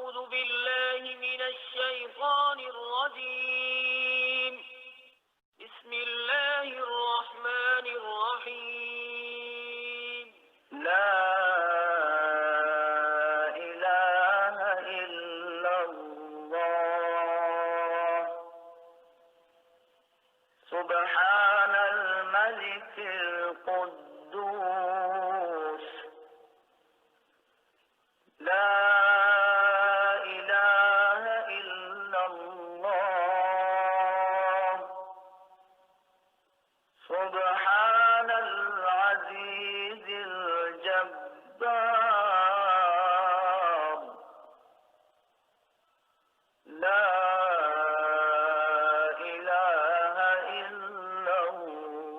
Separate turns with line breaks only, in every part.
أعوذ بالله من الشيطان الرجيم. بسم الله الرحمن الرحيم.
لا إله إلا الله سبحان الملك القدوس لا إله إلا الله سبحان العزيز الجبار لا إله إلا الله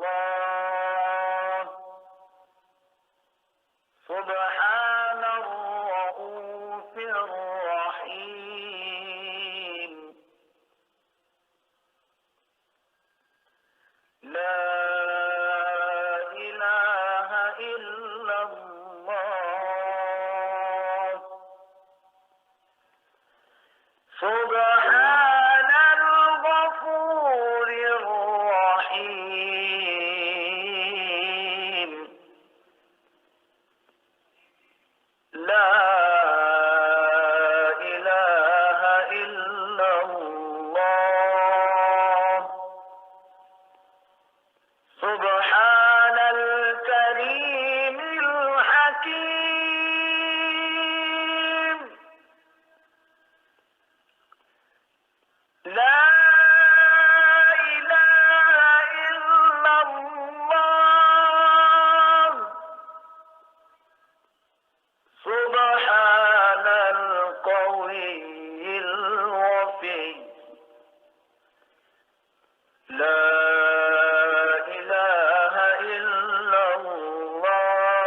سبحان الرؤوف الرحيم لا إله إلا الله سبحان الغفور الرحيم لا إله إلا الله سبحان الكريم الحكيم لا إله إلا الله سبحان القوي الوفي لا إله إلا الله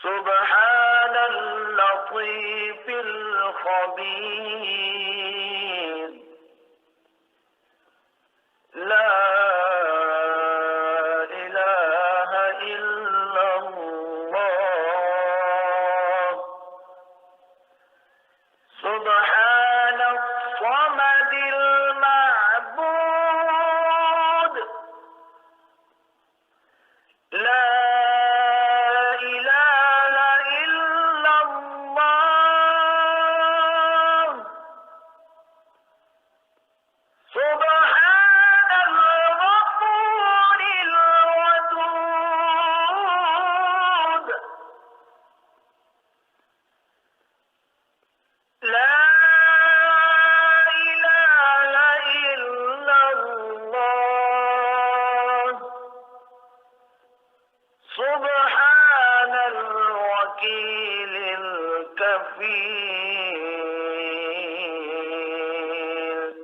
سبحان اللطيف الخبير لا إله إلا الله سبحان الصمد المعبود لا إله إلا الله سبحان الغفور الودود لا إله إلا الله سبحان الوكيل الكفيل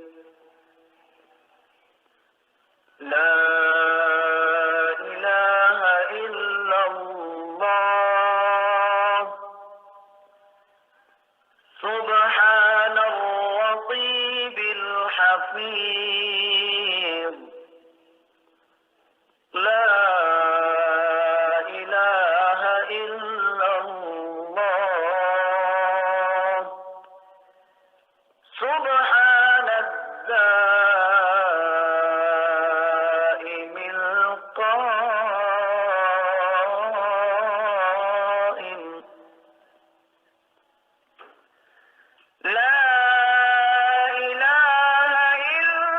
لا إله إلا الله سبحان الرقيب الحفيظ لا إله إلا الله سبحان الدائم القائم لا إله إلا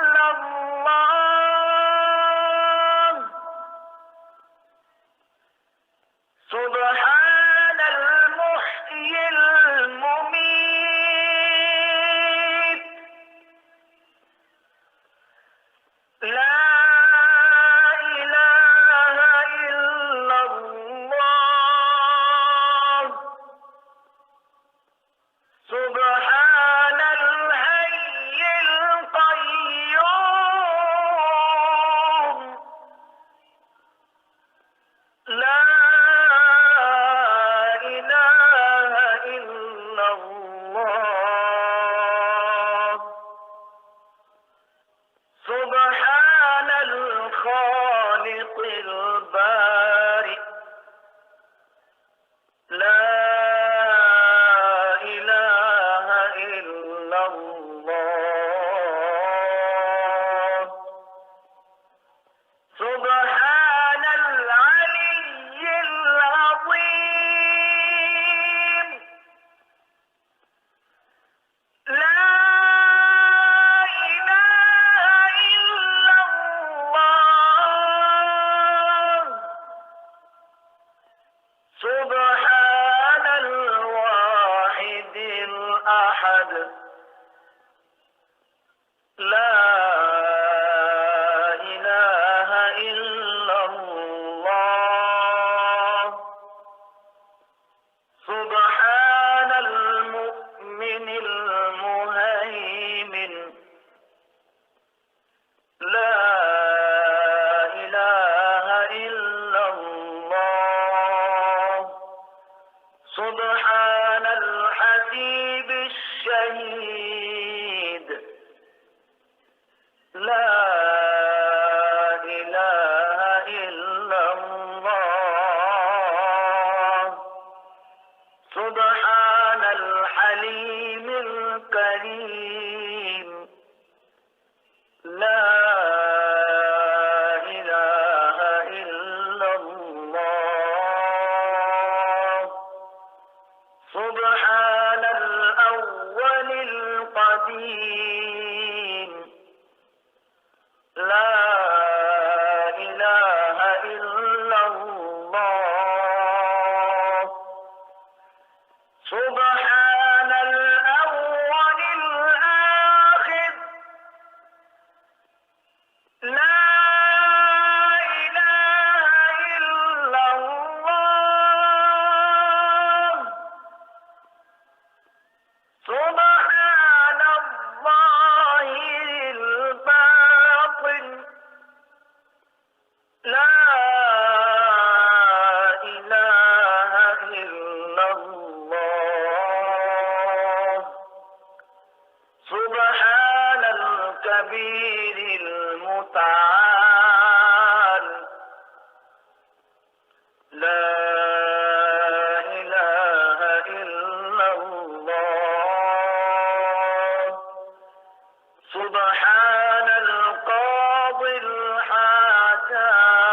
الصمد لا إله إلا الله سبحان المؤمن المهيمن لا إله إلا الله سبحان الحسيب الشهيد لا إله إلا الله سبحان الحليم الكريم لا إله إلا الله سبحان الأول القديم لا إله إلا الله سبحان الأول الآخر لا إله إلا الله سبحان الظاهر الباطن لا إله إلا الله سبحان الكبير المتعال لا إله إلا الله سبحان القاضي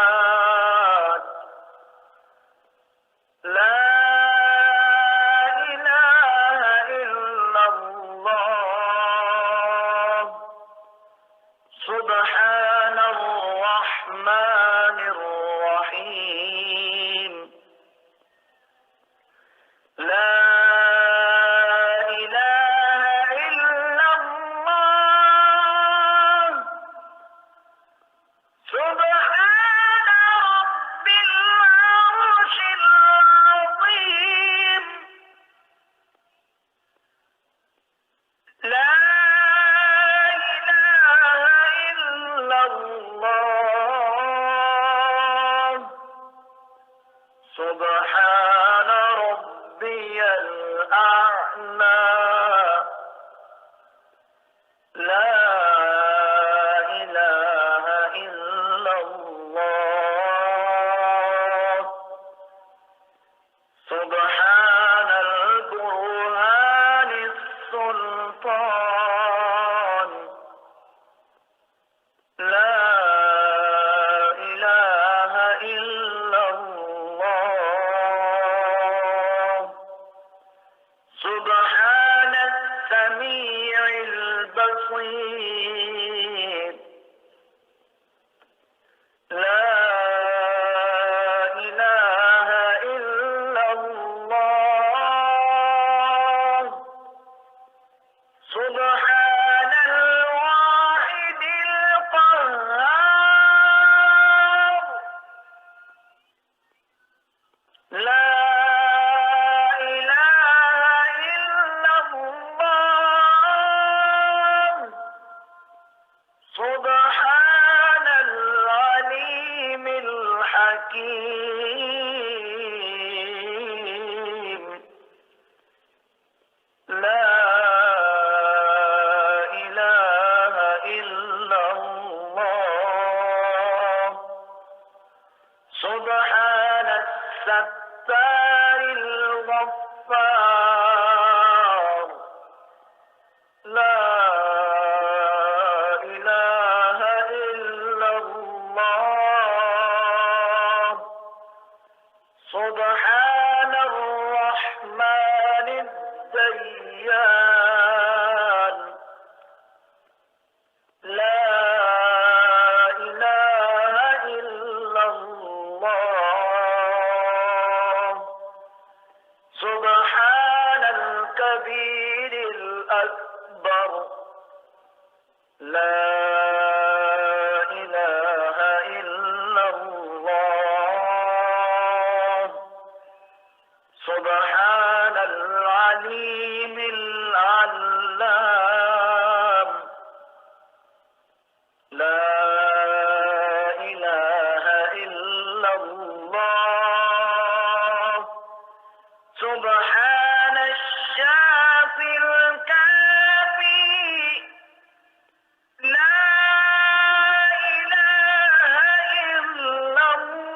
الحاجات لا إله إلا الله سبحان الرحمن الرحيم لا إله إلا الله سبحان رب العرش العظيم لا إله إلا الله سبحان ربي الأعلى لا إله إلا الله سبحان البرهان السلطان لا إله إلا الله سبحان السميع البصير لا إله إلا الله سبحان الواحد القهار لا إله إلا الله سبحان العليم الحكيم لا إله إلا الله سبحان الستار الغفار لا إله إلا الله سبحان الرحمن الديان لا إله إلا الله سبحان الكبير أكبر لا إله إلا الله سبحان العليم العلام لا إله إلا الله سبحان الشافي الكافي لا إله إلا الله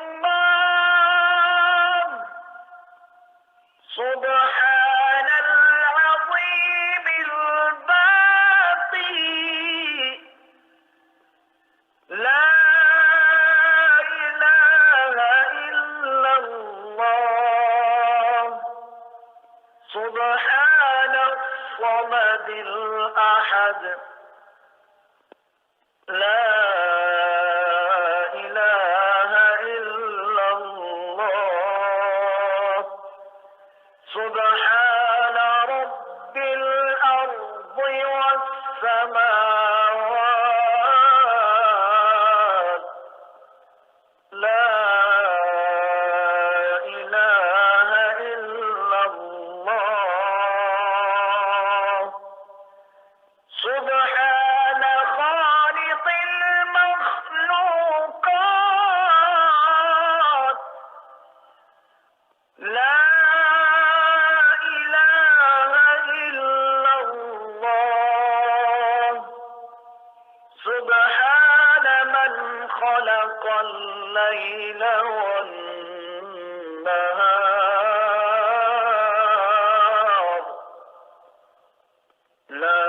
سبحان العظيم الباقي لا إله إلا الله سبحان الصمد الأحد لا إله إلا الله سبحان رب الأرض والسماوات لا إله إلا الله سبحان خالق المخلوقات لا إله إلا الله سبحان من خلق الليل والنهار لا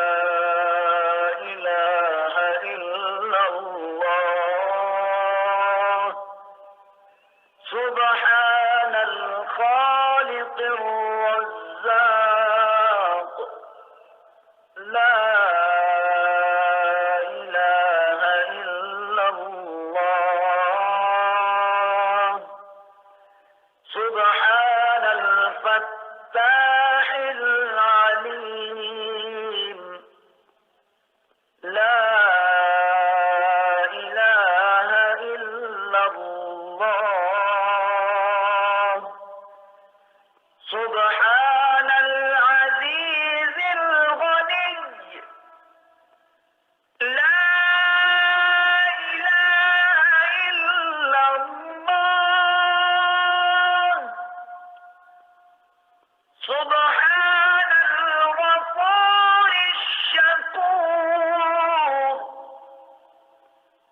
إله إلا الله سبحان الخالق الرزاق لا إله إلا الله سبحان الفتاح العليم لا إله إلا الله سبحان العزيز الغني لا إله إلا الله سبحان الغفور الشكور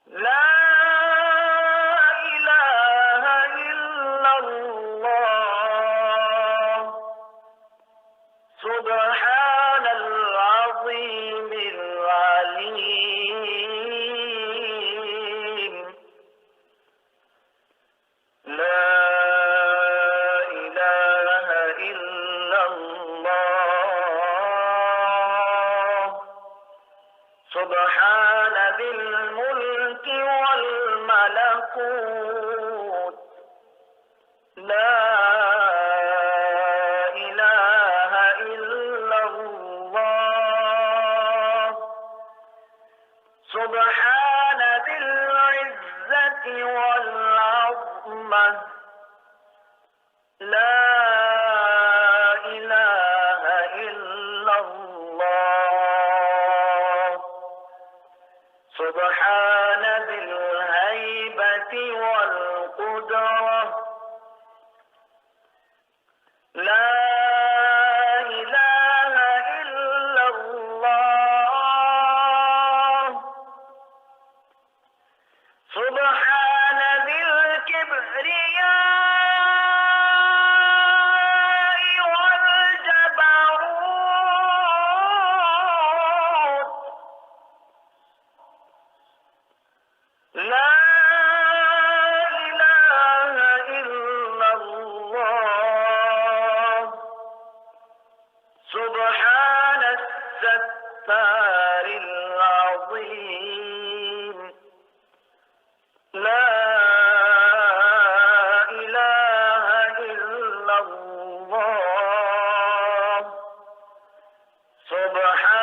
لا إله إلا الله سبحان العظيم العليم لا إله إلا الله سبحان ذي الملك والملكوت لا إله إلا الله سبحان ذي العزة والعظمة لا إله إلا الله سبحان ذي الهيبة والقدرة لا إله إلا الله سبحان ذي الكبرياء والجبروت لا إله إلا الله سبحان الستار العظيم لا إله إلا الله سبحان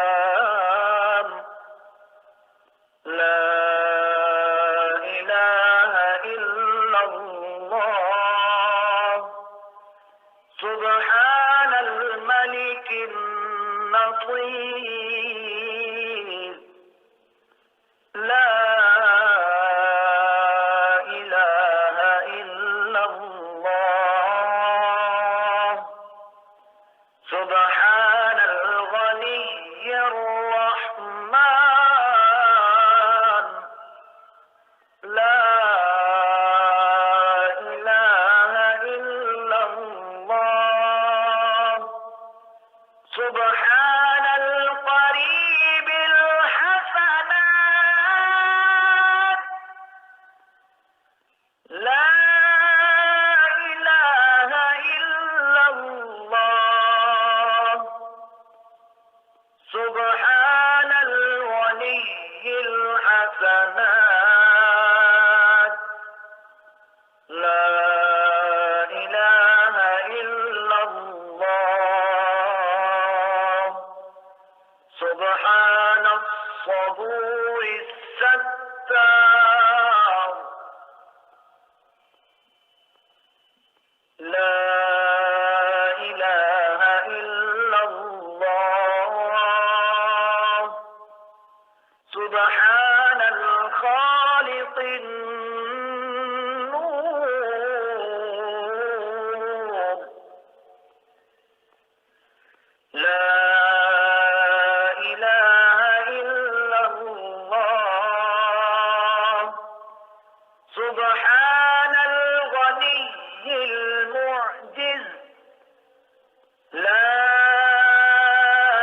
السلام لا إله إلا الله سبحان الملك النصير لا إله إلا الله سبحان الغني الرحمن لا إله إلا الله سبحان القريب الحسنات لا إله إلا الله سبحان الولي الحسنات لا إله إلا الله سبحان الصبور الستار لا إله إلا الله سبحان الخالق النور لا إله إلا الله سبحان الغني المعجز لا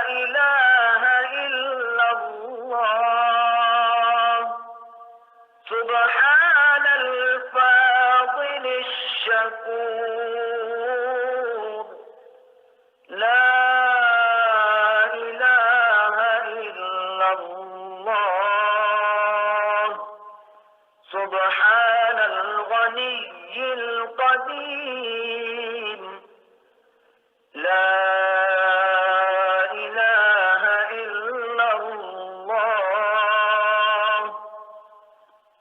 إله إلا الله سبحان الفاضل الشكور لا إله إلا الله سبحان الغني القديم لا إله إلا الله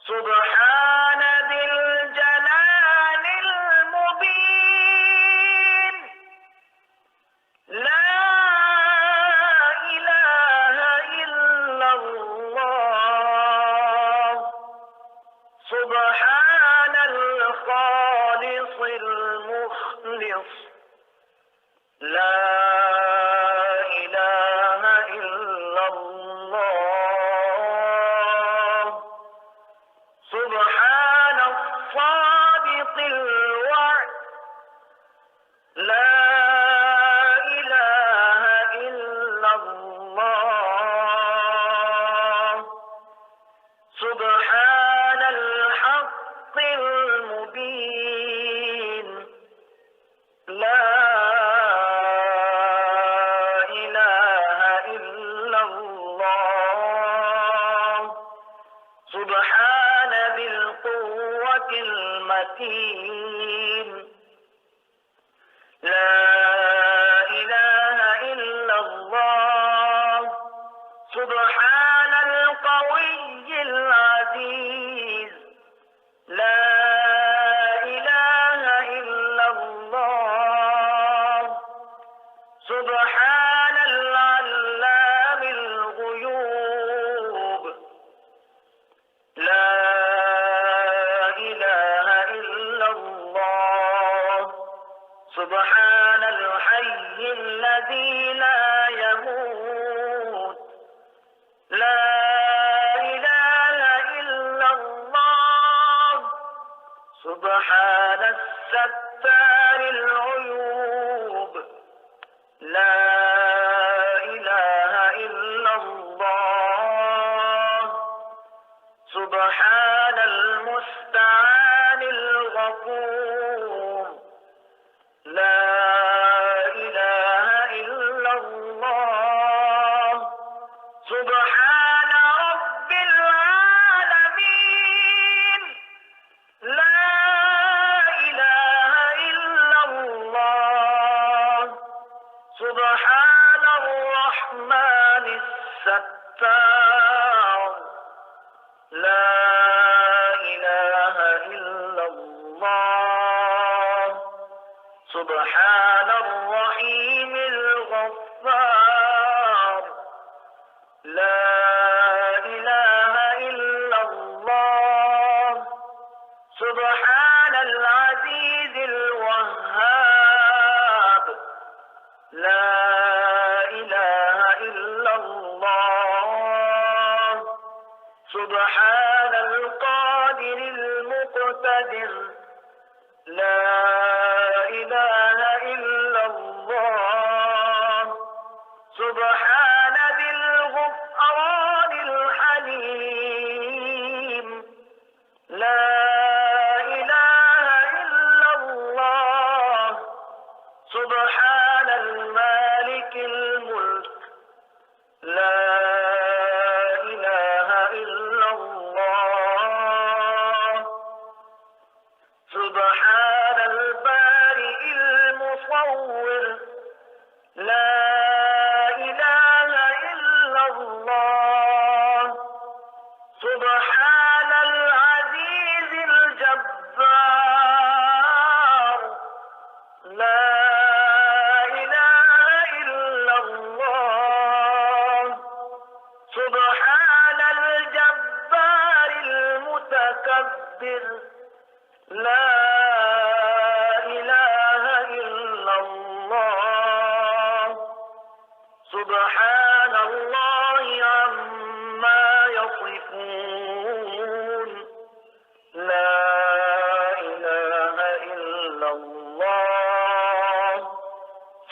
سبحان ذي الجلال المبين لا إله إلا الله سبحان الخالص المخلص لا إله إلا الله سبحان الصادق الوعد لا إله إلا الله سبحان الحق المبين لا إله إلا الله سبحان ذي القوة المتين لا إله إلا الله سبحان القوي العزيز لا إله إلا الله سبحان العلام الغيوب لا إله إلا الله سبحان الحي الذي لا يموت لا إله إلا الله سبحان الستار العيوب لا إله إلا الله سبحان المستعان الغفور لا إله إلا الله سبحان رب العالمين لا إله إلا الله سبحان الرحمن الستار لا إله إلا الله سبحان الرحيم الغفار لا إله إلا الله سبحان العزيز الوهاب لا إله إلا الله سبحان القادر المقتدر لا إله إلا الله سبحان ذي الغفران الحليم لا إله إلا الله سبحان المالك الملك لا إله إلا الله سبحان البارئ المصور لا إله إلا الله سبحان العزيز الجبار لا إله إلا الله سبحان الجبار المتكبر لا إله إلا الله سبحان الله عما يصفون لا إله إلا الله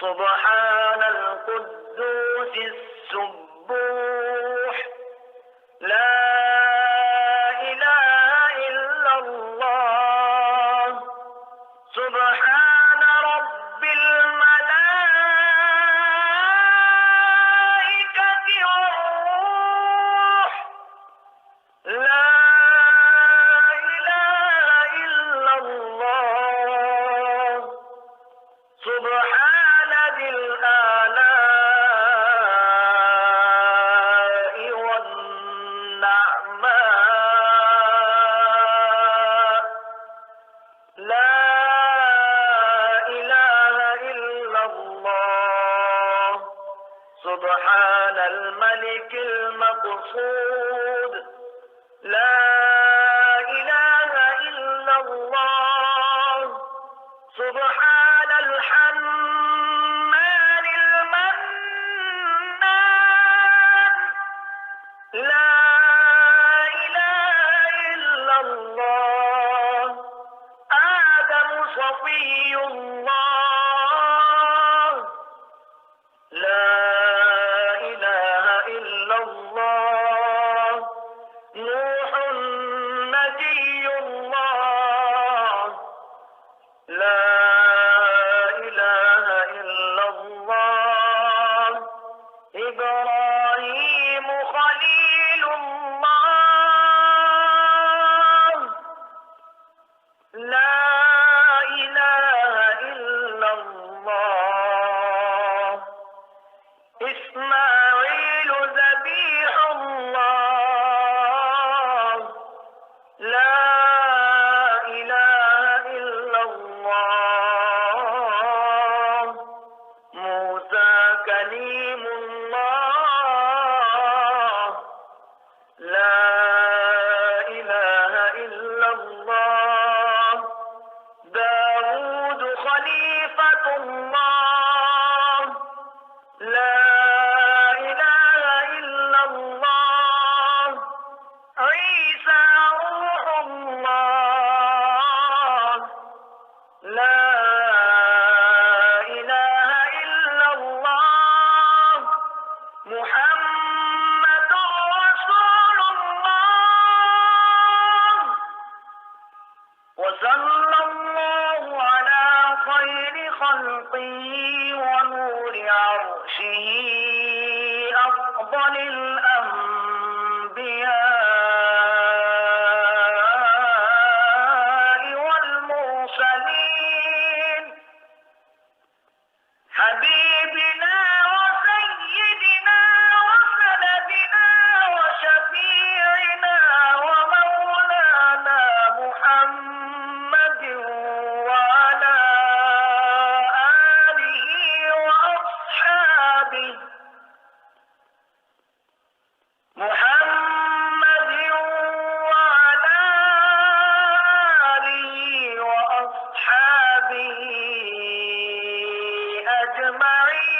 سبحان القدوس السبوح لا إله إلا الله سبحان رب الملائكة والروح لا إله إلا الله سبحان ذي الآلاء والنعماء لا إله إلا الله سبحان الملك المقصود لا إله إلا الله سبحان الحنان المنان لا إله إلا الله آدم صفي الله لا إله إلا الله نوح نبي الله لا إله إلا الله إبراهيم خليل الله لا إله إلا الله إسماعيل ذبيح الله لا إله إلا الله موسى كليم الله لا إله إلا الله داود خليفة الله لا إله إلا الله عيسى روح الله لا إله إلا الله محمد رسول الله وصلى الله على خير خلقه ونور عرشه أفضل الأنبياء والمرسلين حبيبنا وسيدنا وسندنا وأصحابه محمد وعلى آله وأصحابه أجمعين.